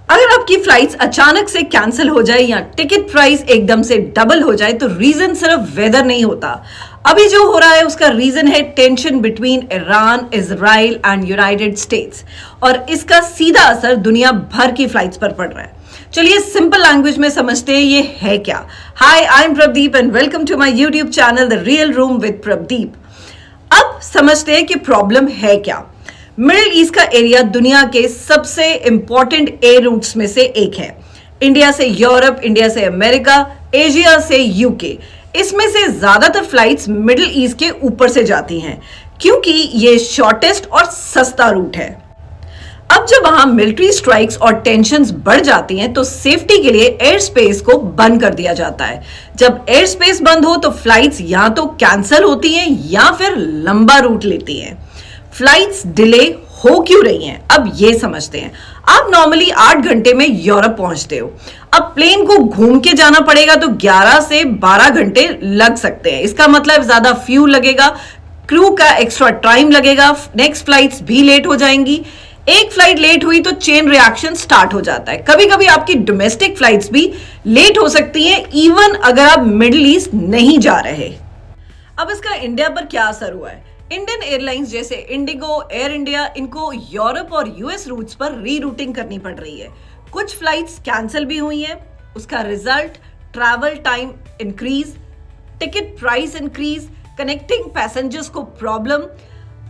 अगर आपकी फ्लाइट्स अचानक से कैंसिल हो जाए या टिकट प्राइस एकदम से डबल हो जाए तो रीजन सिर्फ वेदर नहीं होता। अभी जो हो रहा है उसका रीजन है tension between Iran, Israel and United states, और इसका सीधा असर दुनिया भर की फ्लाइट्स पर पड़ रहा है। चलिए सिंपल लैंग्वेज में समझते हैं ये है क्या। Hi, I am Pradeep and welcome to my YouTube channel the real room with Pradeep. अब समझते हैं कि प्रॉब्लम है क्या। मिडिल ईस्ट का एरिया दुनिया के सबसे इंपॉर्टेंट एयर रूट्स में से एक है। इंडिया से यूरोप, इंडिया से अमेरिका, एशिया से यूके, इसमें से ज्यादातर फ्लाइट्स मिडिल ईस्ट के ऊपर से जाती हैं क्योंकि ये शॉर्टेस्ट और सस्ता रूट है। अब जब वहां मिलिट्री स्ट्राइक्स और टेंशन्स बढ़ जाती हैं तो सेफ्टी के लिए एयर स्पेस को बंद कर दिया जाता है। जब एयर स्पेस बंद हो तो फ्लाइट्स या तो कैंसिल होती हैं या फिर लंबा रूट लेती हैं। फ्लाइट्स डिले हो क्यों रही हैं, अब ये समझते हैं। आप नॉर्मली 8 घंटे में यूरोप पहुंचते हो। अब प्लेन को घूम के जाना पड़ेगा तो 11 से 12 घंटे लग सकते हैं। इसका मतलब ज्यादा फ्यूल लगेगा, क्रू का एक्स्ट्रा टाइम लगेगा, नेक्स्ट फ्लाइट्स भी लेट हो जाएंगी। एक फ्लाइट लेट हुई तो चेन रिएक्शन स्टार्ट हो जाता है। कभी कभी आपकी डोमेस्टिक फ्लाइट्स भी लेट हो सकती हैं, इवन अगर आप मिडिल ईस्ट नहीं जा रहे। अब इसका इंडिया पर क्या असर हुआ है। इंडियन एयरलाइंस जैसे इंडिगो, एयर इंडिया, इनको यूरोप और यूएस रूट्स पर रीरूटिंग करनी पड़ रही है। कुछ फ्लाइट्स कैंसिल भी हुई हैं। उसका result travel time increase, ticket price increase, connecting passengers को प्रॉब्लम।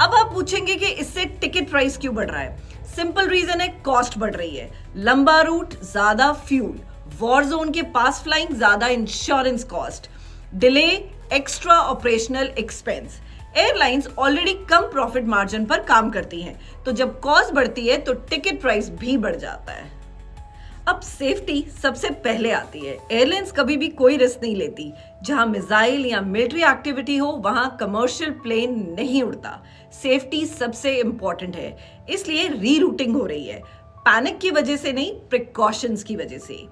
अब आप पूछेंगे कि इससे टिकट प्राइस क्यों बढ़ रहा है। सिंपल रीजन है, कॉस्ट बढ़ रही है। लंबा रूट, ज्यादा फ्यूल, वॉर जोन के पास फ्लाइंग, ज्यादा insurance cost, delay, extra operational expense. Airlines already कम प्रॉफिट मार्जिन पर काम करती हैं, तो जब कॉस्ट बढ़ती है तो टिकट प्राइस भी बढ़ जाता है। अब सेफ्टी सबसे पहले आती है। एयरलाइंस कभी भी कोई रिस्क नहीं लेती। जहां मिसाइल या मिलिट्री एक्टिविटी हो वहां कमर्शियल प्लेन नहीं उड़ता। सेफ्टी सबसे इंपॉर्टेंट है, इसलिए रीरूटिंग हो रही है। पैनिक की वजह से नहीं, प्रिकॉशंस की वजह से।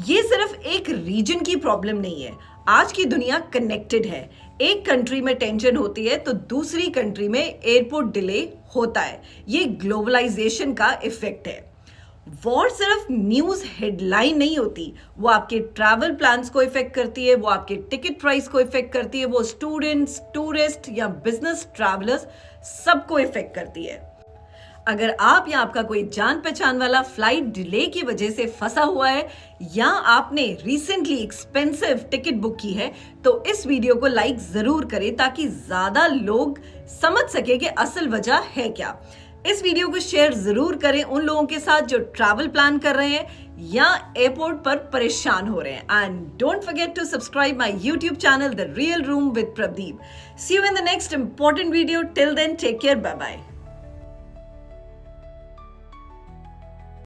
ये सिर्फ एक रीजन की प्रॉब्लम नहीं है। आज की दुनिया कनेक्टेड है। एक कंट्री में टेंशन होती है तो दूसरी कंट्री में एयरपोर्ट डिले होता है। ये ग्लोबलाइजेशन का इफेक्ट है। वॉर सिर्फ न्यूज हेडलाइन नहीं होती, वो आपके ट्रैवल प्लान्स को इफेक्ट करती है, वो आपके टिकट प्राइस को इफेक्ट करती है, वो स्टूडेंट्स, टूरिस्ट या बिजनेस ट्रैवलर्स सबको इफेक्ट करती है। अगर आप या आपका कोई जान पहचान वाला फ्लाइट डिले की वजह से फंसा हुआ है या आपने रिसेंटली एक्सपेंसिव टिकट बुक की है तो इस वीडियो को लाइक जरूर करें ताकि ज्यादा लोग समझ सके कि असल वजह है क्या। इस वीडियो को शेयर जरूर करें उन लोगों के साथ जो ट्रैवल प्लान कर रहे हैं या एयरपोर्ट पर परेशान हो रहे हैं। And don't forget to subscribe my YouTube channel the real room with Pradeep. See you in the next important video. Till then take care, bye bye.